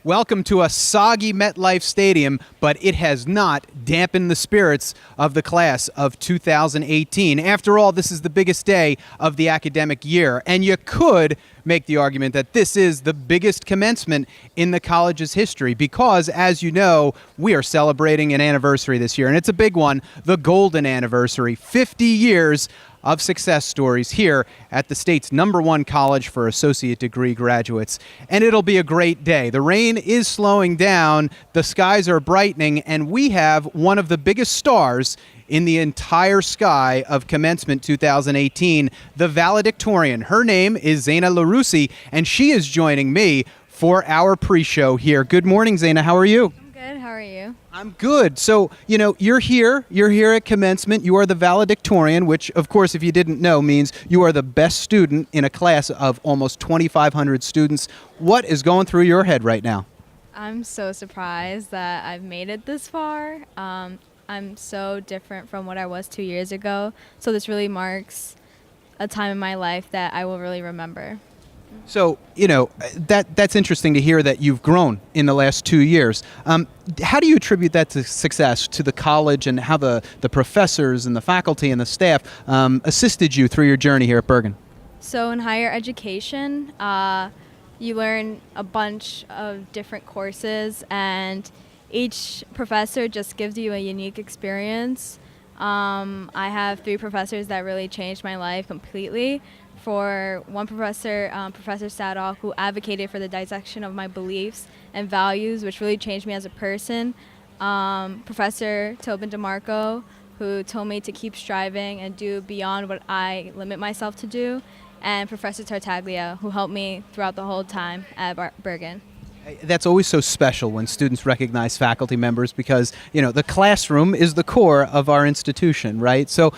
Welcome to a soggy MetLife Stadium, but it has not dampened the spirits of the class of 2018. After all, this is the biggest day of the academic year, and you could make the argument that this is the biggest commencement in the college's history because, as you know, we are celebrating an anniversary this year, and it's a big one, the golden anniversary, 50 years of success stories here at the state's #1 college for associate degree graduates. And it'll be a great day. The rain is slowing down, the skies are brightening, and we have one of the biggest stars in the entire sky of Commencement 2018, the valedictorian. Her name is Zaina Larousi, and she is joining me for our pre-show here. Good morning, Zaina. How are you? Good. How are you? I'm good. So, you're here at Commencement. You are the valedictorian, which, of course, if you didn't know, means you are the best student in a class of almost 2,500 students. What is going through your head right now? I'm so surprised that I've made it this far. I'm so different from what I was 2 years ago. So this really marks a time in my life that I will really remember. So, that's interesting to hear that you've grown in the last 2 years. How do you attribute that to success, to the college, and how the professors and the faculty and the staff assisted you through your journey here at Bergen? So in higher education, you learn a bunch of different courses, and each professor just gives you a unique experience. I have 3 professors that really changed my life completely. For one professor, Professor Sadoff, who advocated for the dissection of my beliefs and values, which really changed me as a person. Professor Tobin DeMarco, who told me to keep striving and do beyond what I limit myself to do. And Professor Tartaglia, who helped me throughout the whole time at Bergen. That's always so special when students recognize faculty members because, the classroom is the core of our institution, right? So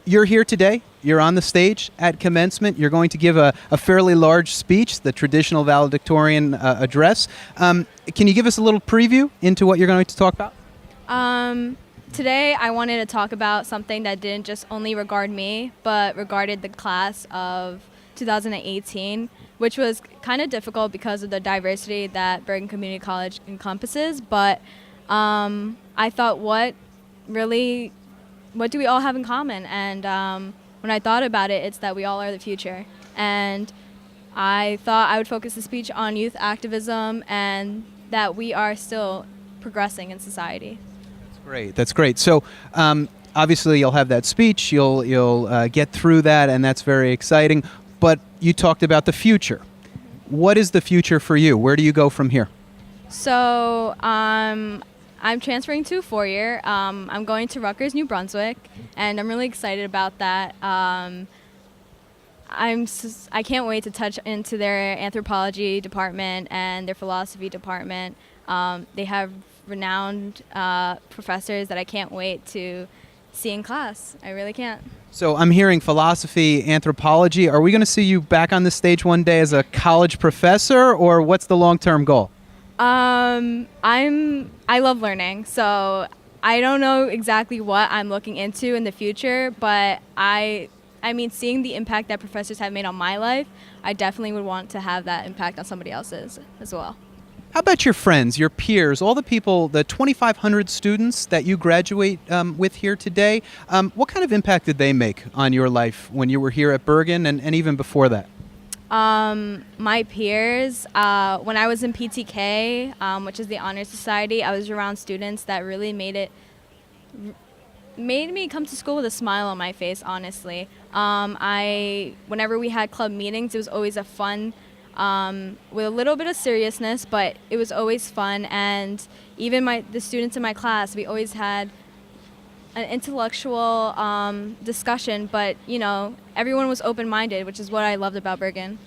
you're here today. You're on the stage at Commencement. You're going to give a fairly large speech, the traditional valedictorian address. Can you give us a little preview into what you're going to talk about? Today I wanted to talk about something that didn't just only regard me, but regarded the class of 2018, which was kind of difficult because of the diversity that Bergen Community College encompasses. But I thought, what do we all have in common? And when I thought about it, it's that we all are the future. And I thought I would focus the speech on youth activism and that we are still progressing in society. That's great. So obviously you'll have that speech, you'll get through that, and that's very exciting. But you talked about the future. What is the future for you? Where do you go from here? So I'm transferring to a 4-year. I'm going to Rutgers, New Brunswick, and I'm really excited about that. I can't wait to touch into their anthropology department and their philosophy department. They have renowned professors that I can't wait to see in class. I really can't. So I'm hearing philosophy, anthropology. Are we going to see you back on the stage one day as a college professor, or what's the long-term goal? I love learning, so I don't know exactly what I'm looking into in the future, but I mean, seeing the impact that professors have made on my life, I definitely would want to have that impact on somebody else's as well. How about your friends, your peers, all the people, the 2,500 students that you graduate with here today? What kind of impact did they make on your life when you were here at Bergen and even before that? My peers, when I was in PTK, which is the Honor Society, I was around students that really made me come to school with a smile on my face, honestly. Whenever we had club meetings, it was always a fun, with a little bit of seriousness, but it was always fun. And even the students in my class, we always had an intellectual discussion, but everyone was open-minded, which is what I loved about Bergen.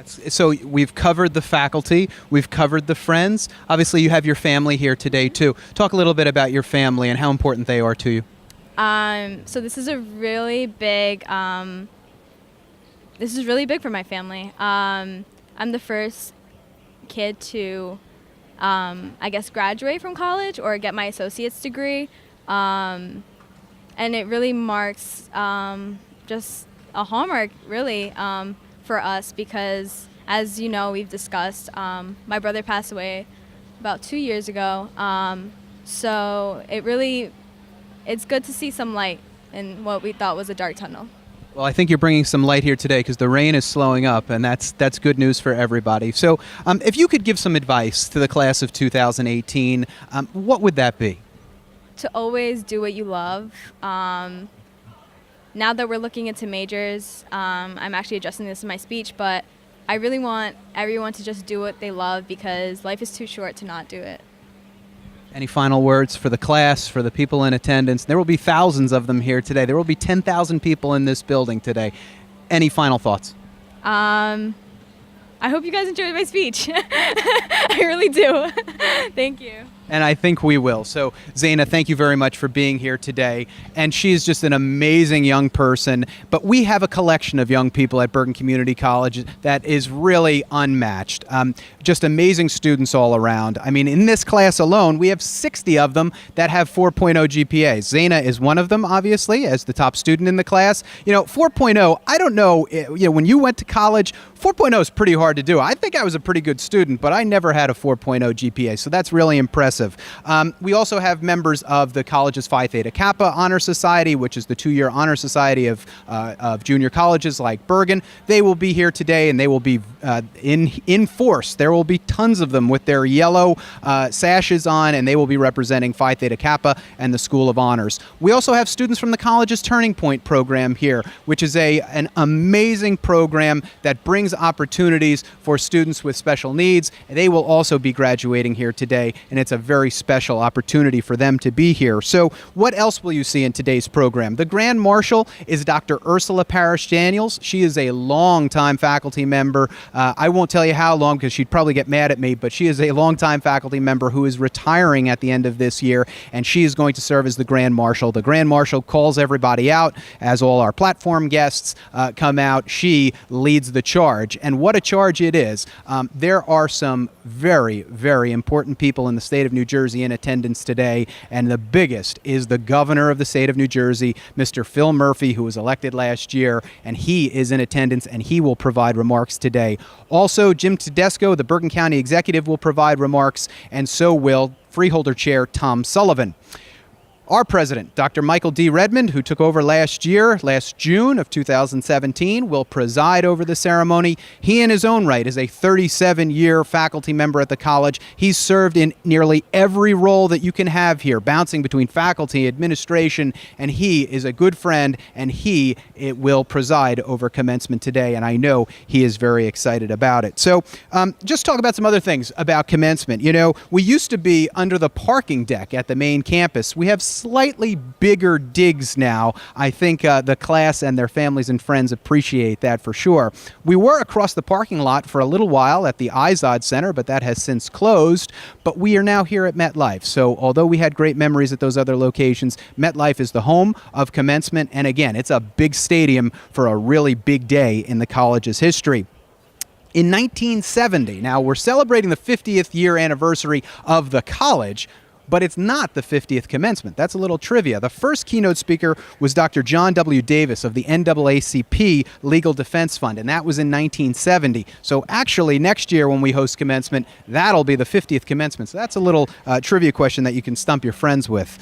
So we've covered the faculty, we've covered the friends. Obviously, you have your family here today too. Talk a little bit about your family and how important they are to you. So this is a really big. This is really big for my family. I'm the first kid to, graduate from college or get my associate's degree. And it really marks just a hallmark, really, for us because as you know, we've discussed, my brother passed away about 2 years ago. So it's good to see some light in what we thought was a dark tunnel. Well, I think you're bringing some light here today because the rain is slowing up, and that's good news for everybody. So if you could give some advice to the class of 2018, what would that be? To always do what you love. Now that we're looking into majors, I'm actually addressing this in my speech, but I really want everyone to just do what they love because life is too short to not do it. Any final words for the class, for the people in attendance? There will be thousands of them here today. There will be 10,000 people in this building today. Any final thoughts? I hope you guys enjoyed my speech. I really do. Thank you. And I think we will. So, Zaina, thank you very much for being here today. And she's just an amazing young person. But we have a collection of young people at Bergen Community College that is really unmatched. Just amazing students all around. I mean, in this class alone, we have 60 of them that have 4.0 GPAs. Zaina is one of them, obviously, as the top student in the class. 4.0, I don't know, when you went to college, 4.0 is pretty hard to do. I think I was a pretty good student, but I never had a 4.0 GPA, so that's really impressive. We also have members of the college's Phi Theta Kappa Honor Society, which is the 2-year honor society of junior colleges like Bergen. They will be here today, and they will be in force. There will be tons of them with their yellow sashes on, and they will be representing Phi Theta Kappa and the School of Honors. We also have students from the college's Turning Point program here, which is an amazing program that brings opportunities for students with special needs. They will also be graduating here today, and it's a very special opportunity for them to be here. So what else will you see in today's program? The Grand Marshal is Dr. Ursula Parrish-Daniels. She is a longtime faculty member. I won't tell you how long because she'd probably get mad at me, but she is a longtime faculty member who is retiring at the end of this year, and she is going to serve as the Grand Marshal. The Grand Marshal calls everybody out as all our platform guests come out. She leads the charge, and what a charge it is. There are some very, very important people in the state of New Jersey in attendance today, and the biggest is the governor of the state of New Jersey, Mr. Phil Murphy, who was elected last year, and he is in attendance, and he will provide remarks today. Also, Jim Tedesco, the Bergen County executive, will provide remarks, and so will Freeholder Chair Tom Sullivan. Our president, Dr. Michael D. Redmond, who took over last June of 2017, will preside over the ceremony. He, in his own right, is a 37-year faculty member at the college. He's served in nearly every role that you can have here, bouncing between faculty, administration, and he is a good friend, and he will preside over commencement today, and I know he is very excited about it. So just talk about some other things about commencement. We used to be under the parking deck at the main campus. We have slightly bigger digs now. I think the class and their families and friends appreciate that for sure. We were across the parking lot for a little while at the Izod Center, but that has since closed. But we are now here at MetLife. So although we had great memories at those other locations, MetLife is the home of commencement. And again, it's a big stadium for a really big day in the college's history. In 1970, now we're celebrating the 50th year anniversary of the college, but it's not the 50th commencement. That's a little trivia. The first keynote speaker was Dr. John W. Davis of the NAACP Legal Defense Fund, and that was in 1970. So actually, next year when we host commencement, that'll be the 50th commencement. So that's a little trivia question that you can stump your friends with.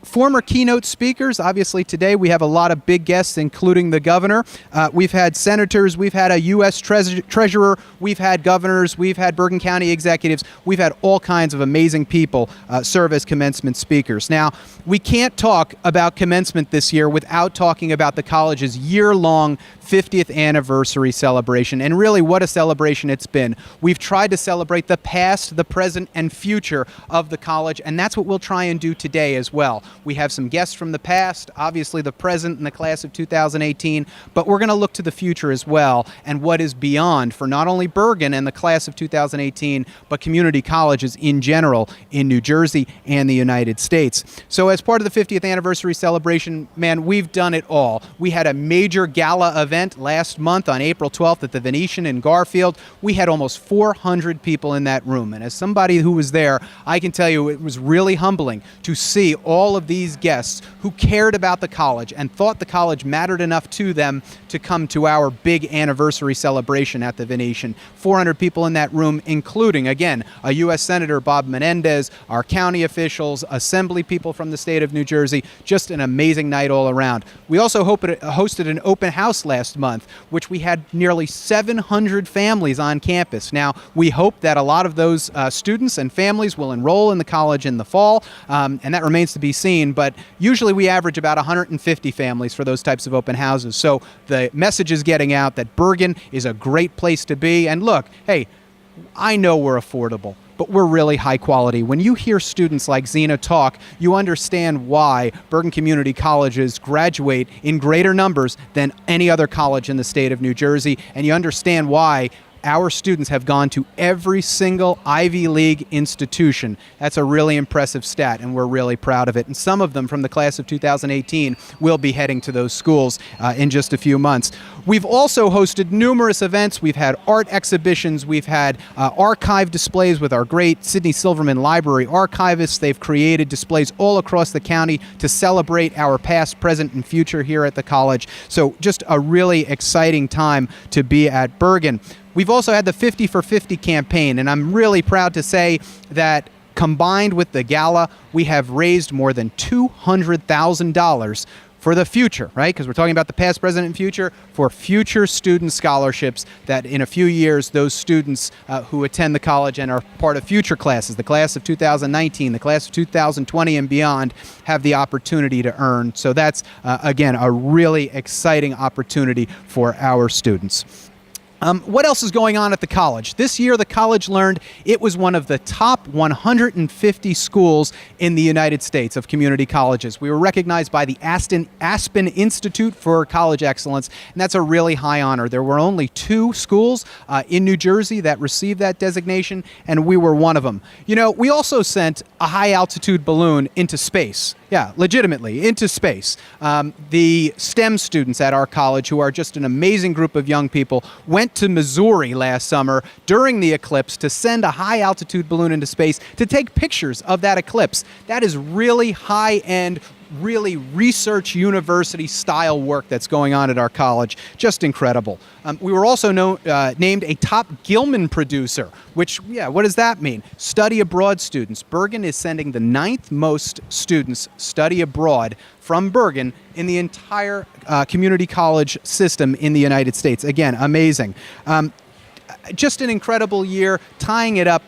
Former keynote speakers, obviously today we have a lot of big guests, including the governor. We've had senators, we've had a U.S. treasurer, we've had governors, we've had Bergen County executives, we've had all kinds of amazing people serve as commencement speakers. Now, we can't talk about commencement this year without talking about the college's year-long 50th anniversary celebration, and really what a celebration it's been. We've tried to celebrate the past, the present, and future of the college, and that's what we'll try and do today as well. We have some guests from the past, obviously the present and the class of 2018, but we're going to look to the future as well and what is beyond for not only Bergen and the class of 2018, but community colleges in general in New Jersey. Jersey and the United States. So as part of the 50th anniversary celebration, man, we've done it all. We had a major gala event last month on April 12th at the Venetian in Garfield. We had almost 400 people in that room. And as somebody who was there, I can tell you it was really humbling to see all of these guests who cared about the college and thought the college mattered enough to them to come to our big anniversary celebration at the Venetian. 400 people in that room, including, again, a U.S. Senator Bob Menendez, our county officials, assembly people from the state of New Jersey. Just an amazing night all around. We also hosted an open house last month, which we had nearly 700 families on campus. Now, we hope that a lot of those students and families will enroll in the college in the fall, and that remains to be seen, but usually we average about 150 families for those types of open houses. So the message is getting out that Bergen is a great place to be. And look, hey, I know we're affordable, but we're really high quality. When you hear students like Zena talk, you understand why Bergen Community Colleges graduate in greater numbers than any other college in the state of New Jersey, and you understand why our students have gone to every single Ivy League institution. That's a really impressive stat, and we're really proud of it. And some of them from the class of 2018 will be heading to those schools in just a few months. We've also hosted numerous events. We've had art exhibitions. We've had archive displays with our great Sidney Silverman Library archivists. They've created displays all across the county to celebrate our past, present, and future here at the college. So just a really exciting time to be at Bergen. We've also had the 50 for 50 campaign, and I'm really proud to say that combined with the gala, we have raised more than $200,000 for the future, right? Because we're talking about the past, present, and future, for future student scholarships that in a few years, those students who attend the college and are part of future classes, the class of 2019, the class of 2020 and beyond, have the opportunity to earn. So that's, again, a really exciting opportunity for our students. What else is going on at the college? This year, the college learned it was one of the top 150 schools in the United States of community colleges. We were recognized by the Aspen Institute for College Excellence, and that's a really high honor. There were only 2 schools in New Jersey that received that designation, and we were one of them. You know, we also sent a high-altitude balloon into space. Yeah, legitimately, into space. The STEM students at our college, who are just an amazing group of young people, went to Missouri last summer during the eclipse to send a high-altitude balloon into space to take pictures of that eclipse. That is really high-end, really research university style work that's going on at our college. Just incredible. We were also named a top Gilman producer, which, yeah, what does that mean? Study abroad students. Bergen is sending the 9th most students study abroad from Bergen in the entire community college system in the United States. Again, amazing. Just an incredible year. Tying it up,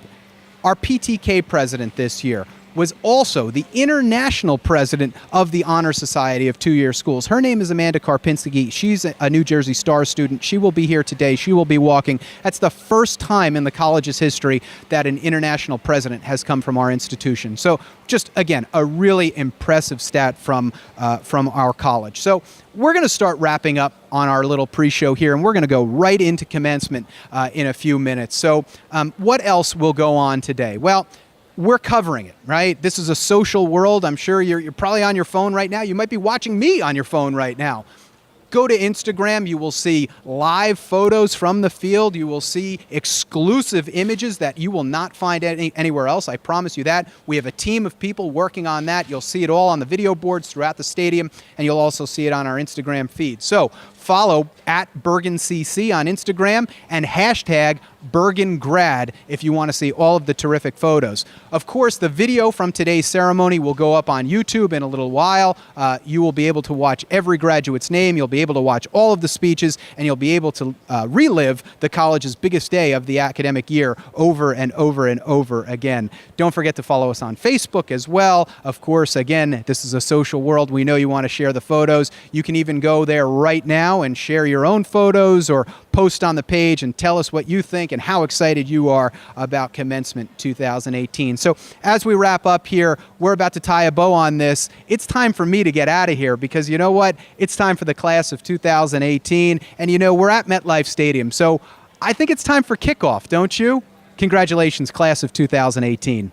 our PTK president this year was also the international president of the Honor Society of Two-Year Schools. Her name is Amanda Karpinski. She's a New Jersey Star student. She will be here today. She will be walking. That's the first time in the college's history that an international president has come from our institution. So just, again, a really impressive stat from our college. So we're going to start wrapping up on our little pre-show here, and we're going to go right into commencement in a few minutes. So what else will go on today? Well, we're covering it, right? This is a social world. I'm sure you're probably on your phone right now. You might be watching me on your phone right now. Go to Instagram. You will see live photos from the field. You will see exclusive images that you will not find anywhere else. I promise you that. We have a team of people working on that. You'll see it all on the video boards throughout the stadium, and you'll also see it on our Instagram feed. So follow @BergenCC on Instagram and hashtag BergenGrad if you want to see all of the terrific photos. Of course, the video from today's ceremony will go up on YouTube in a little while. You will be able to watch every graduate's name. You'll be able to watch all of the speeches, and you'll be able to relive the college's biggest day of the academic year over and over and over again. Don't forget to follow us on Facebook as well. Of course, again, this is a social world. We know you want to share the photos. You can even go there right now and share your own photos or post on the page and tell us what you think and how excited you are about Commencement 2018. So as we wrap up here, we're about to tie a bow on this. It's time for me to get out of here because you know what? It's time for the class of 2018. And you know, we're at MetLife Stadium. So I think it's time for kickoff, don't you? Congratulations, class of 2018.